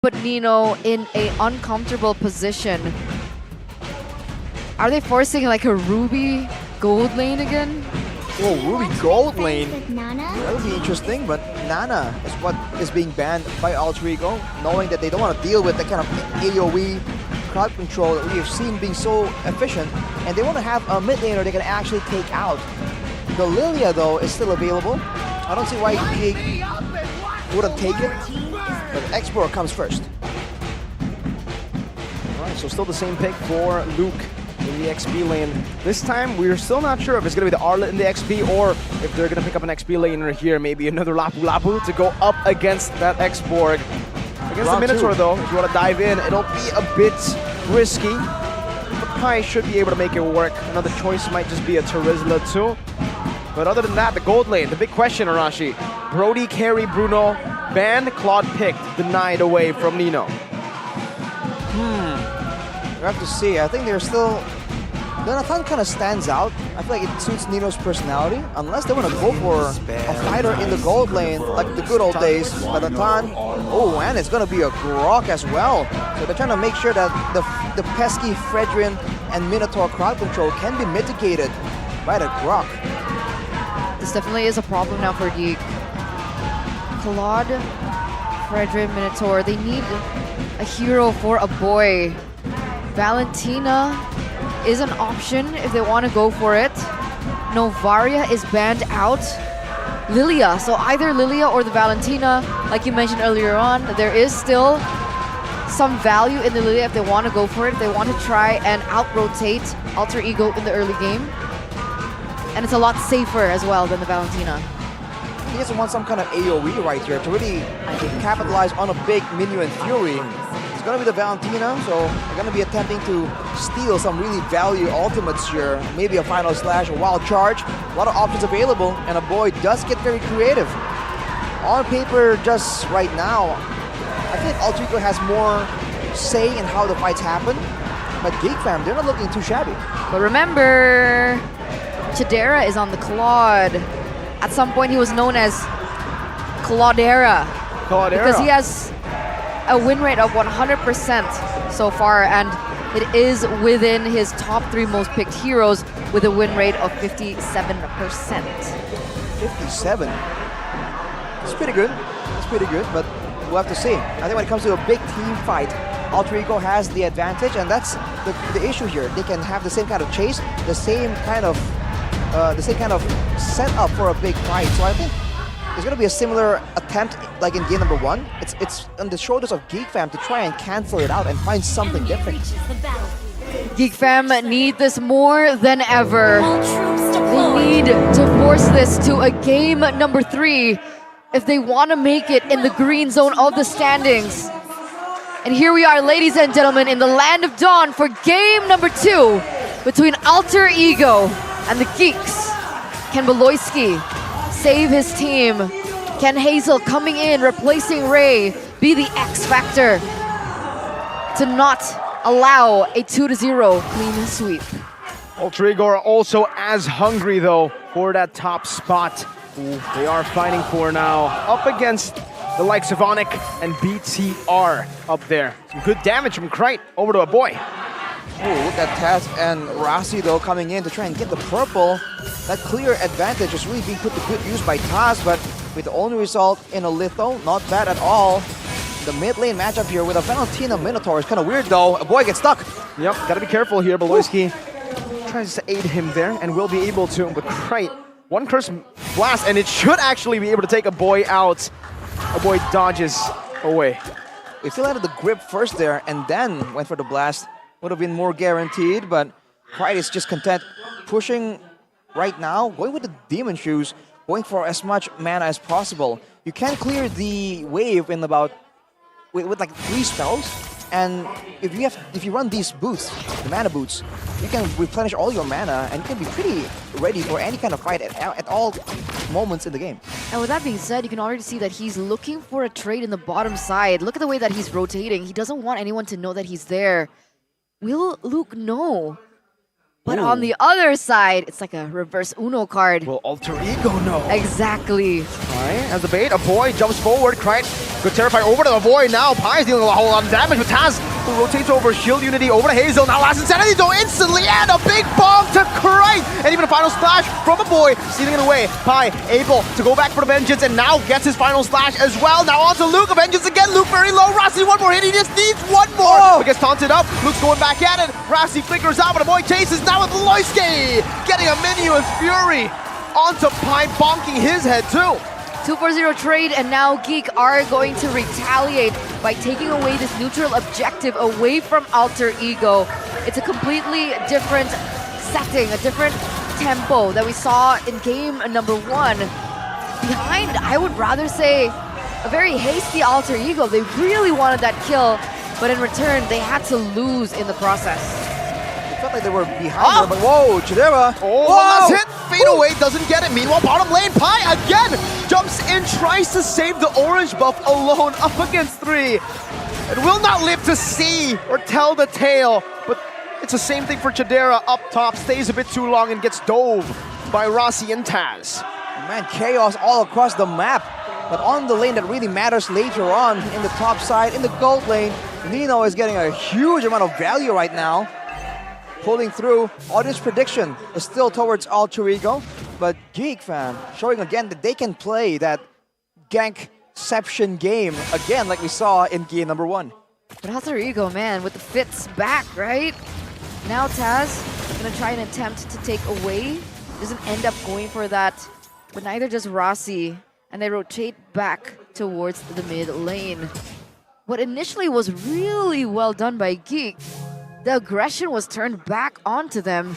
put Nino in an uncomfortable position. Are they forcing like a Ruby gold lane again? Oh, Ruby gold lane. With Nana? That would be interesting, but Nana is what is being banned by Alter Ego, knowing that they don't want to deal with the kind of AoE crowd control that we have seen being so efficient, and they want to have a mid laner they can actually take out. The Lilia, though, is still available. I don't see why Geek wouldn't take it, but Explorer comes first. Alright, so still the same pick for Luke in the XP lane. This time, we're still not sure if it's going to be the Arlet in the XP or if they're going to pick up an XP laner here, maybe another Lapu Lapu to go up against that X-Borg. Against the Minotaur, though, if you want to dive in, it'll be a bit risky, but Pai should be able to make it work. Another choice might just be a Terizla too. But other than that, the gold lane, the big question, Arashi. Brody, carry, Bruno, banned, Claude picked, denied away from Nino. We have to see. I think they're still... Jonathan kind of stands out. I feel like it suits Nino's personality. Unless they want to go for a fighter in the gold lane, like the good old days. Jonathan, oh, and it's going to be a Grok as well. So they're trying to make sure that the pesky Fredrin and Minotaur crowd control can be mitigated by the Grok. This definitely is a problem now for Geek. Claude, Fredrin, Minotaur, they need a hero for a boy. Valentina is an option if they want to go for it. Novaria is banned out. Lilia, so either Lilia or the Valentina, like you mentioned earlier on, there is still some value in the Lilia if they want to go for it, if they want to try and out-rotate Alter Ego in the early game. And it's a lot safer as well than the Valentina. He just wants some kind of AoE right here to really capitalize on a big minion in Fury. It's going to be the Valentina, so they're going to be attempting to steal some really value ultimates here. Maybe a final slash, a wild charge. A lot of options available, and a boy does get very creative. On paper, just right now, I think Alter Ego has more say in how the fights happen. But Geek fam, they're not looking too shabby. But remember, Chidera is on the Claude. At some point, he was known as Claudera. Because he has a win rate of 100% so far, and it is within his top 3 most picked heroes with a win rate of 57%. 57? It's pretty good. It's pretty good, but we'll have to see. I think when it comes to a big team fight, Alter Ego has the advantage, and that's the issue here. They can have the same kind of chase, the same kind of setup for a big fight. So I think it's going to be a similar attempt like in game number 1. It's on the shoulders of Geek fam to try and cancel it out and find something different. Geek fam need this more than ever. They need to force this to a game number 3 if they want to make it in the green zone of the standings. And here we are, ladies and gentlemen, in the Land of Dawn for game number 2 between Alter Ego and the Geeks. Can Beloyski save his team? Can Hazel coming in, replacing Ray, be the X factor to not allow a 2-0 clean sweep? Alter Ego are also as hungry, though, for that top spot. Ooh, they are fighting for now, up against the likes of Onyx and BTR up there. Some good damage from Krite over to a boy. Oh, look at Taz and Rasi though coming in to try and get the purple. That clear advantage is really being put to good use by Taz, but with the only result in a litho, not bad at all. The mid lane matchup here with a Valentina Minotaur is kind of weird though. A boy gets stuck. Yep, gotta be careful here. Beloyski tries to aid him there and will be able to, but Krite, one curse blast, and it should actually be able to take a boy out. A boy dodges away. If he landed the grip first there and then went for the blast, would have been more guaranteed, but Pride is just content pushing right now, going with the Demon Shoes, going for as much mana as possible. You can clear the wave in about with like 3 spells, and if you run these boots, the mana boots, you can replenish all your mana and you can be pretty ready for any kind of fight at all moments in the game. And with that being said, you can already see that he's looking for a trade in the bottom side. Look at the way that he's rotating. He doesn't want anyone to know that he's there. Will Luke know? But on the other side, it's like a reverse Uno card. Will Alter Ego know? Exactly. Pi as the bait, a boy jumps forward, Krite good terrify over to the void now. Pi is dealing a whole lot of damage with Taz, who rotates over Shield Unity over to Hazel. Now Last Insanity though instantly, and a big bomb to Krite! And even a final splash from a boy, stealing it away. Pi able to go back for the Vengeance and now gets his final slash as well. Now on to Luke, a Vengeance again, Luke very low. Rossi one more hit, he just needs one more. But gets taunted up, Luke's going back at it. Rossi flickers out, but a boy chases now with Loiski, getting a menu with Fury onto Pi, bonking his head too. 2-4-0 trade, and now Geek are going to retaliate by taking away this neutral objective away from Alter Ego. It's a completely different setting, a different tempo that we saw in game number 1. Behind, I would rather say, a very hasty Alter Ego. They really wanted that kill, but in return, they had to lose in the process. It felt like they were behind her, but whoa, Chidera. Oh, last hit, fade away, doesn't get it. Meanwhile, bottom lane, Pi again jumps in, tries to save the orange buff alone up against 3. It will not live to see or tell the tale, but it's the same thing for Chidera up top, stays a bit too long and gets dove by Rossi and Taz. Man, chaos all across the map. But on the lane that really matters later on, in the top side, in the gold lane, Nino is getting a huge amount of value right now. Pulling through. Audience prediction is still towards Alter Ego, but Geek fan showing again that they can play that gankception game again like we saw in game number 1. But Alter Ego, man, with the fits back, right? Now Taz gonna try and attempt to take away. Doesn't end up going for that, but neither does Rossi, and they rotate back towards the mid lane. What initially was really well done by Geek, the aggression was turned back onto them.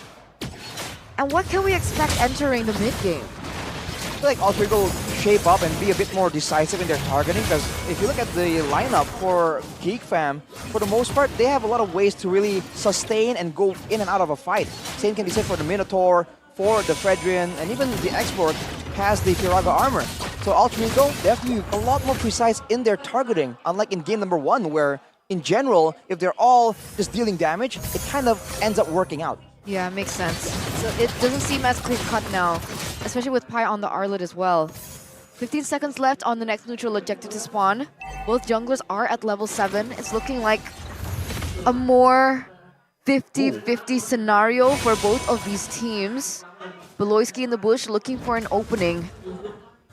And what can we expect entering the mid game? I feel like Alter Ego will shape up and be a bit more decisive in their targeting, because if you look at the lineup for Geek fam, for the most part, they have a lot of ways to really sustain and go in and out of a fight. Same can be said for the Minotaur, for the Fredrian, and even the Export has the Firaga armor. So Alter Ego definitely a lot more precise in their targeting, unlike in game number 1, where in general, if they're all just dealing damage, it kind of ends up working out. Yeah, makes sense. So it doesn't seem as clear-cut now, especially with Pi on the Arlet as well. 15 seconds left on the next neutral objective to spawn. Both junglers are at level 7. It's looking like a more 50-50 scenario for both of these teams. Beloyski in the bush looking for an opening.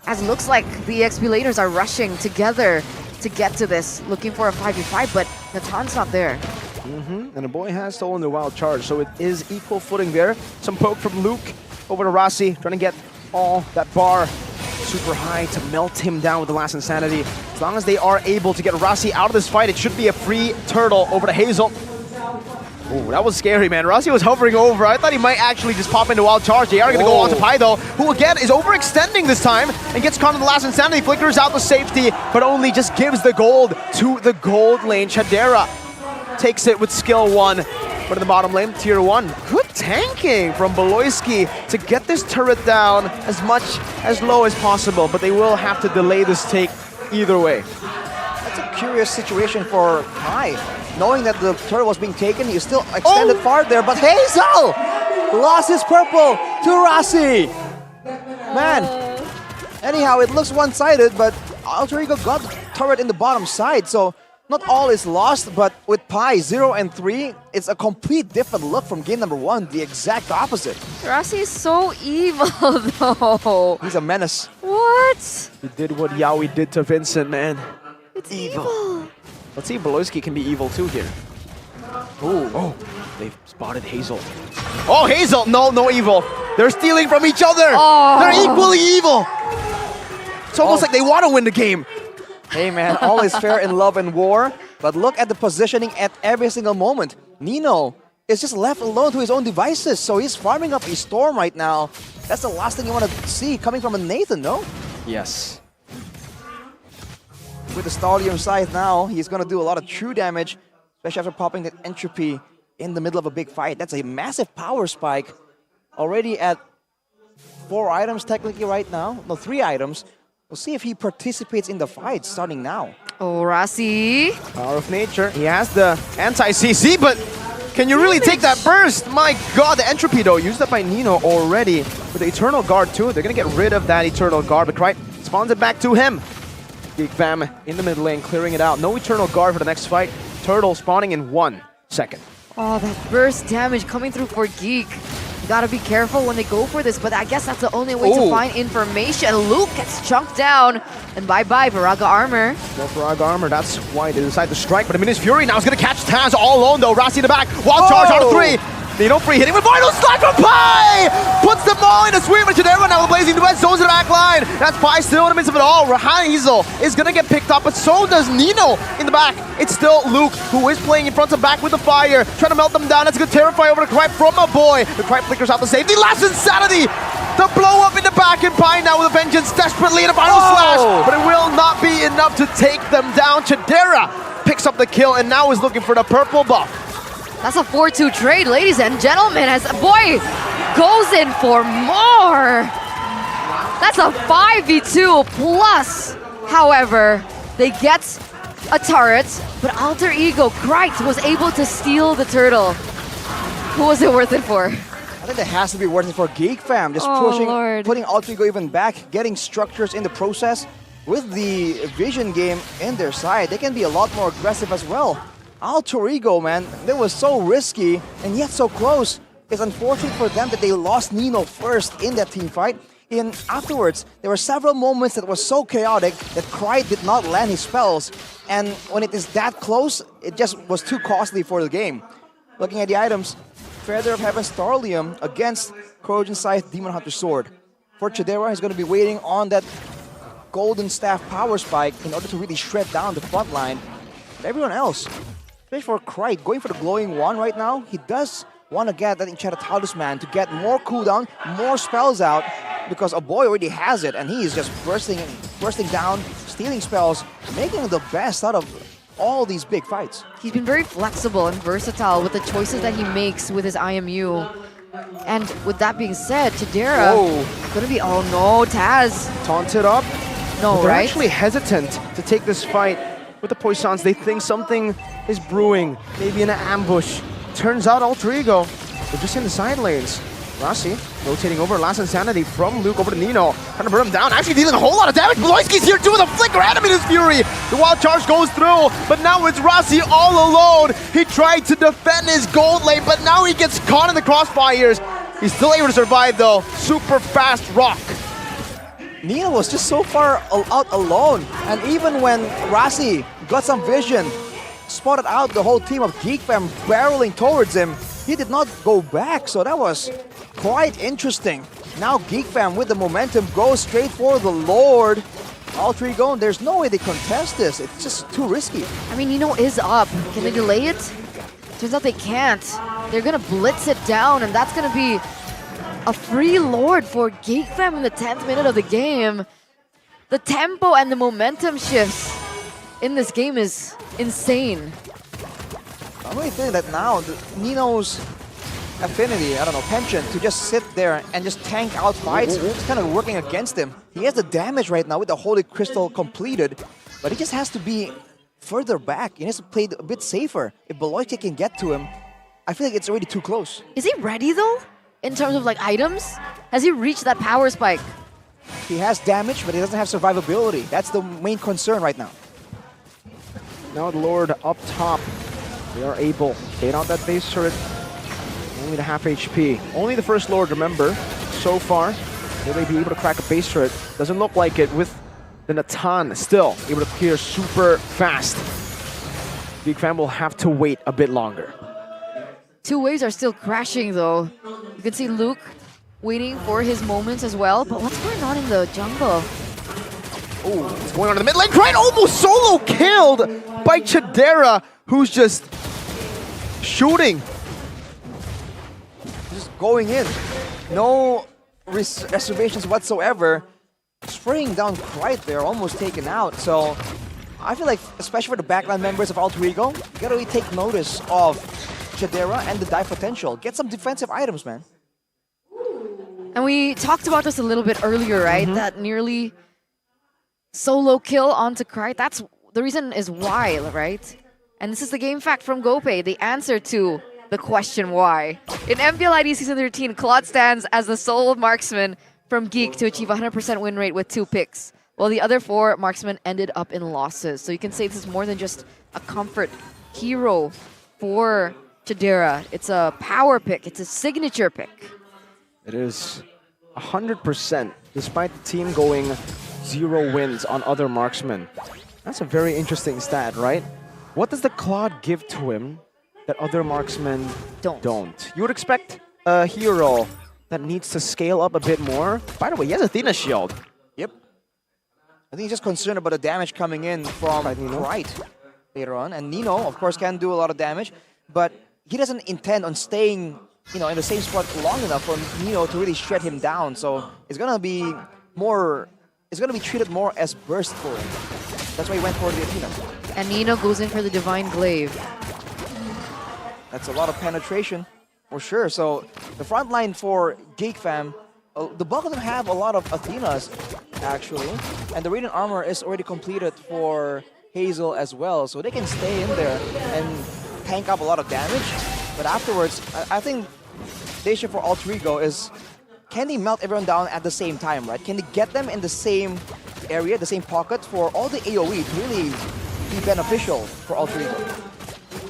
As it looks like the XP laners are rushing together to get to this, looking for a 5v5, but Natan's not there. And the boy has stolen the wild charge, so it is equal footing there. Some poke from Luke over to Rossi, trying to get all that bar super high to melt him down with the Last Insanity. As long as they are able to get Rossi out of this fight, it should be a free turtle over to Hazel. Oh, that was scary, man. Rossi was hovering over. I thought he might actually just pop into wild charge. They are going to go on to Pi, though, who again is overextending this time and gets caught in the Last Insanity. Flickers out the safety, but only just gives the gold to the gold lane. Chidera takes it with skill 1. But in the bottom lane, tier 1. Good tanking from Beloyski to get this turret down as much as low as possible, but they will have to delay this take either way. That's a curious situation for Pi. Knowing that the turret was being taken, he still extended far there, but Hazel lost his purple to Rossi. Man, anyhow, it looks one-sided, but Alter Ego got the turret in the bottom side, so not all is lost, but with Pi 0 and 3, it's a complete different look from game number 1, the exact opposite. Rossi is so evil, though. He's a menace. What? He did what Yaoi did to Vincent, man. It's evil. Let's see if Beloyski can be evil too here. Oh, they've spotted Hazel. Oh, Hazel! No evil. They're stealing from each other. Oh. They're equally evil. It's almost like they want to win the game. Hey man, all is fair in love and war, but look at the positioning at every single moment. Nino is just left alone to his own devices, so he's farming up a storm right now. That's the last thing you want to see coming from a Nathan, no? Yes. With the Stallion scythe now, he's going to do a lot of true damage, especially after popping that entropy in the middle of a big fight. That's a massive power spike. Already at 4 items technically right now. No, 3 items. We'll see if he participates in the fight starting now. Oh, Rossi. Power of nature. He has the anti-CC, but Can you really take that burst? My god, the entropy though, used up by Nino already. With the Eternal Guard too, they're gonna get rid of that Eternal Guard, but Krite spawns it back to him. Geek fam in the mid lane, clearing it out. No Eternal Guard for the next fight. Turtle spawning in 1 second. Oh, that burst damage coming through for Geek. You gotta be careful when they go for this, but I guess that's the only way to find information. Luke gets chunked down, and bye-bye, Viraga armor. No Viraga armor, that's why they decide to strike. But Mini's Fury now is gonna catch Taz all alone though. Rasi in the back, wild charge out of 3. Nino free hitting with Vital Slide from Pi! Puts them all in a sweep, and Chidera now blazing the west, zones in the back line. That's Pi still in the midst of it all. Hazel is gonna get picked up, but so does Nino in the back. It's still Luke who is playing in front and back with the fire, trying to melt them down. That's a good Terrify over the Kripe from a boy. The Kripe flickers out the safety. Last Insanity! The blow up in the back, and Pi now with a vengeance desperately in a final slash, but it will not be enough to take them down. Chidera picks up the kill and now is looking for the purple buff. That's a 4-2 trade, ladies and gentlemen, as boy goes in for more. That's a 5v2 plus. However, they get a turret, but Alter Ego Krite was able to steal the turtle. Who was it worth it for? I think that has to be worth it for Geek fam. Just pushing, putting Alter Ego even back, getting structures in the process. With the vision game in their side, they can be a lot more aggressive as well. Alter Ego, man, that was so risky and yet so close. It's unfortunate for them that they lost Nino first in that team fight. And afterwards, there were several moments that was so chaotic that Krite did not land his spells. And when it is that close, it just was too costly for the game. Looking at the items, Feather of Heaven Starlium against Corrosion Scythe Demon Hunter Sword. For Chidera, he's going to be waiting on that Golden Staff Power Spike in order to really shred down the front line. But everyone else, especially for Krite, going for the Glowing Wand right now, he does want to get that Enchanted Talisman to get more cooldown, more spells out, because a boy already has it, and he is just bursting down, stealing spells, making the best out of all these big fights. He's been very flexible and versatile with the choices that he makes with his IMU. And with that being said, Chidera gonna be, oh no, Taz. Taunted up. No, They're right? actually hesitant to take this fight with the Poissons. They think something is brewing, maybe in an ambush. Turns out Alter Ego, they're just in the side lanes. Rasi rotating over, last Insanity from Luke over to Nino, trying to burn him down, actually dealing a whole lot of damage. Bloiski's here too with a flicker, Animated Fury. The wild charge goes through, but now it's Rasi all alone. He tried to defend his gold lane, but now he gets caught in the crossfires. He's still able to survive though. Super fast rock. Nino was just so far out alone, and even when Rasi got some vision, spotted out the whole team of Geek fam barreling towards him, he did not go back, so that was quite interesting. Now Geek fam with the momentum goes straight for the Lord. Alter Ego, there's no way they contest this. It's just too risky. I mean, Nino is up. Can they delay it? Turns out they can't. They're gonna blitz it down, and that's gonna be a free Lord for Geek fam in the 10th minute of the game. The tempo and the momentum shifts in this game is insane. I'm really feeling that now, Nino's affinity, I don't know, penchant to just sit there and just tank out fights, it's kind of working against him. He has the damage right now with the Holy Crystal completed, but he just has to be further back. He has to play a bit safer. If Beloiti can get to him, I feel like it's already too close. Is he ready though? In terms of like items? Has he reached that power spike? He has damage, but he doesn't have survivability. That's the main concern right now. Now the Lord up top. They are able to bait out that base turret. Only the half HP. Only the first Lord, remember, so far. Will they be able to crack a base turret? Doesn't look like it with the Natan still able to clear super fast. Geek fam will have to wait a bit longer. Two waves are still crashing though. You can see Luke waiting for his moments as well, but what's going on in the jungle? Oh, what's going on in the mid lane? Krite almost solo killed by Chidera, who's just shooting. Just going in. No reservations whatsoever. Spraying down Krite there, almost taken out. So I feel like, especially for the backline members of Alter Ego, you gotta really take notice of Chidera and the dive potential. Get some defensive items, man. And we talked about this a little bit earlier, right? That nearly solo kill onto Krite. That's the reason is why, right? And this is the game fact from GoPay, the answer to the question why. In MPLID Season 13, Claude stands as the sole marksman from Geek to achieve 100% win rate with 2 picks, while the other 4 marksmen ended up in losses. So you can say this is more than just a comfort hero for Chidera. It's a power pick. It's a signature pick. It is 100%, despite the team going 0 wins on other marksmen. That's a very interesting stat, right? What does the Claude give to him that other marksmen don't? You would expect a hero that needs to scale up a bit more. By the way, he has Athena shield. Yep. I think he's just concerned about the damage coming in from Pride later on. And Nino, of course, can do a lot of damage, but he doesn't intend on staying, in the same spot long enough for Nino to really shred him down. So it's gonna be more. It's gonna be treated more as burst for him. That's why he went for the Athena. And Nino goes in for the Divine Glaive. That's a lot of penetration, for sure. So the front line for Geek fam, the bulk of them have a lot of Athenas, actually. And the Radiant Armor is already completed for Hazel as well. So they can stay in there and tank up a lot of damage. But afterwards, I think the issue for Alter Ego is, can they melt everyone down at the same time, right? Can they get them in the same area, the same pocket for all the AoE to really be beneficial for Alter Ego?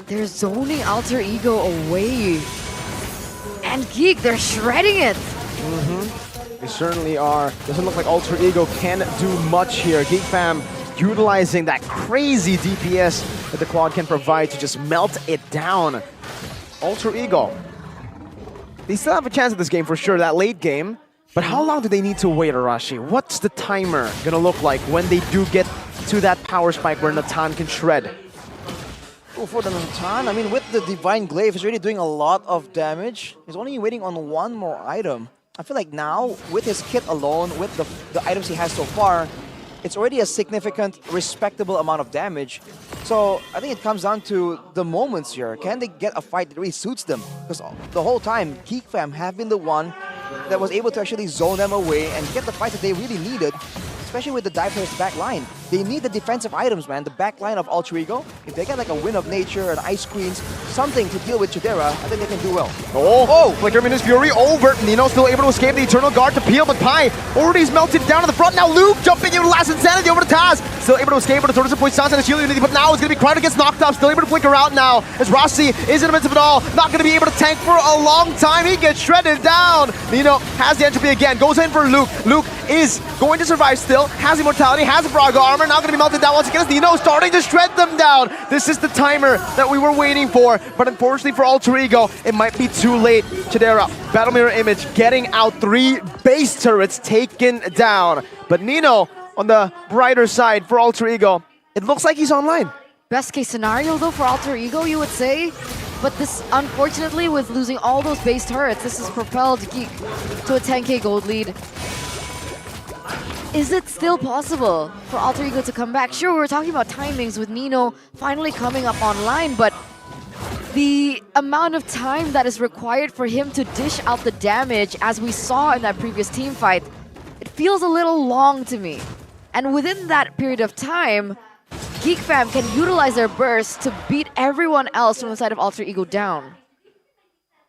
They're zoning Alter Ego away. And Geek, they're shredding it. They certainly are. Doesn't look like Alter Ego can do much here. Geek fam utilizing that crazy DPS that the Claude can provide to just melt it down. Alter Ego, they still have a chance at this game for sure, that late game. But how long do they need to wait, Arashi? What's the timer gonna look like when they do get to that power spike where Natan can shred? Oh, for the Natan, I mean, with the Divine Glaive, he's already doing a lot of damage. He's only waiting on one more item. I feel like now, with his kit alone, with the items he has so far, it's already a significant, respectable amount of damage. So I think it comes down to the moments here. Can they get a fight that really suits them? Because the whole time, Geek fam have been the one that was able to actually zone them away and get the fight that they really needed, especially with the Diver's back line. They need the defensive items, man. The back line of Alter Ego, if they get like a Wind of Nature, an Ice Queens, something to deal with Chidera, I think they can do well. Oh! Flicker Minus Fury over. Nino still able to escape the Eternal Guard to peel, but Pi already is melted down to the front. Now Luke jumping in with Last Insanity over to Taz. Still able to escape, but the Tortoise Point Sunset and Shield Unity, but now it's going to be Crowd gets knocked up. Still able to flicker out now as Rossi is in the midst of it all. Not going to be able to tank for a long time. He gets shredded down. Nino has the entropy again. Goes in for Luke. Luke is going to survive still. Has Immortality, has a Braga armor. Now going to be melted down once again as Nino starting to shred them down. This is the timer that we were waiting for, but unfortunately for Alter Ego, it might be too late. Chidera, Battle Mirror Image, getting out 3 base turrets taken down. But Nino, on the brighter side for Alter Ego, it looks like he's online. Best case scenario though for Alter Ego, you would say. But this, unfortunately, with losing all those base turrets, this has propelled Geek to a 10k gold lead. Is it still possible for Alter Ego to come back? Sure, we were talking about timings with Nino finally coming up online, but the amount of time that is required for him to dish out the damage, as we saw in that previous team fight, it feels a little long to me. And within that period of time, Geek fam can utilize their burst to beat everyone else from the side of Alter Ego down.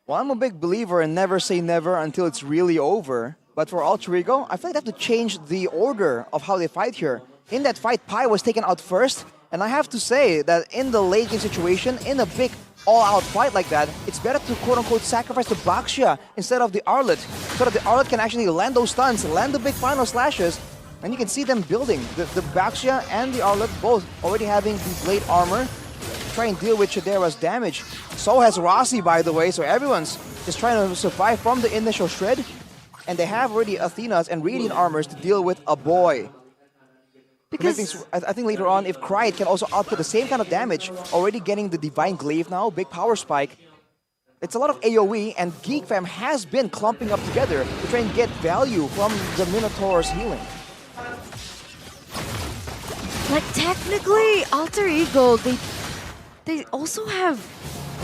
Well, I'm a big believer in never say never until it's really over. But for Alter Ego, I feel like they have to change the order of how they fight here. In that fight, Pi was taken out first, and I have to say that in the late game situation, in a big all-out fight like that, it's better to quote-unquote sacrifice the Baxia instead of the Arlet, so that the Arlet can actually land those stuns, land the big final slashes, and you can see them building. The Baxia and the Arlet both already having the Blade Armor to try and deal with Chidera's damage. So has Rossi, by the way, so everyone's just trying to survive from the initial shred. And they have already Athenas and Radiant Armors to deal with a boy. Because I think later on, if Cryde can also output the same kind of damage, already getting the Divine Glaive now, big power spike, it's a lot of AoE, and Geek fam has been clumping up together to try and get value from the Minotaur's healing. Like, technically, Alter Ego, they also have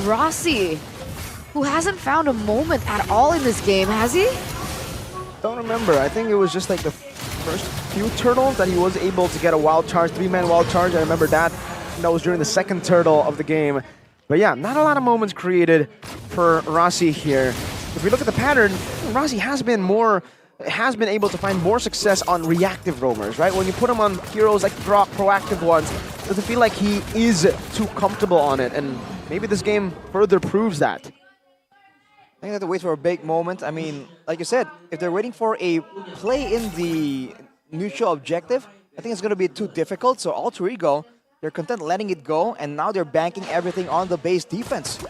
Rossi, who hasn't found a moment at all in this game, has he? Don't remember. I think it was just like the first few turtles that he was able to get a wild charge, 3-man wild charge. I remember that. And that was during the second turtle of the game. But yeah, not a lot of moments created for Rossi here. If we look at the pattern, Rossi has been able to find more success on reactive roamers, right? When you put him on heroes like Brock, proactive ones, it doesn't feel like he is too comfortable on it, and maybe this game further proves that. I think they have to wait for a big moment. I mean, like you said, if they're waiting for a play in the neutral objective, I think it's going to be too difficult. So Alter Ego, they're content letting it go, and now they're banking everything on the base defense.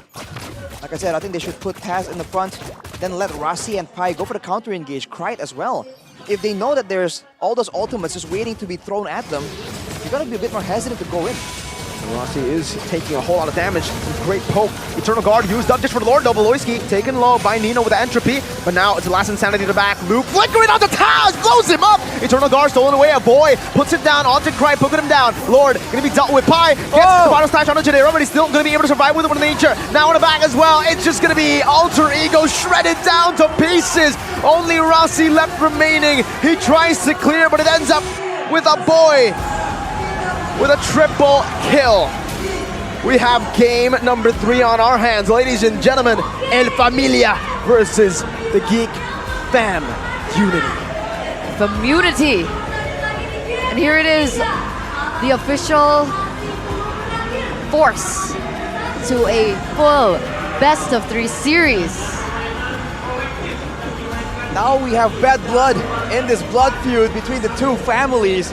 Like I said, I think they should put Taz in the front, then let Rossi and Pai go for the counter engage, Krite as well. If they know that there's all those ultimates just waiting to be thrown at them, you got to be a bit more hesitant to go in. Rossi is taking a whole lot of damage. Great poke. Eternal Guard used up just for the Lord, though. Beloyski taken low by Nino with the Entropy. But now it's the last Insanity to back. Luke flickering out the Taz, blows him up. Eternal Guard stolen away. A boy puts it down onto Krite, poking him down. Lord gonna be dealt with. Pi gets the bottom slash onto Jadero, but he's still gonna be able to survive with it with nature. Now in the back as well. It's just gonna be Alter Ego shredded down to pieces. Only Rossi left remaining. He tries to clear, but it ends up with a boy with a triple kill. We have game number 3 on our hands. Ladies and gentlemen, El Familia versus the Geek Fam Unity. Community. And here it is, the official force to a full best of 3 series. Now we have bad blood in this blood feud between the two families.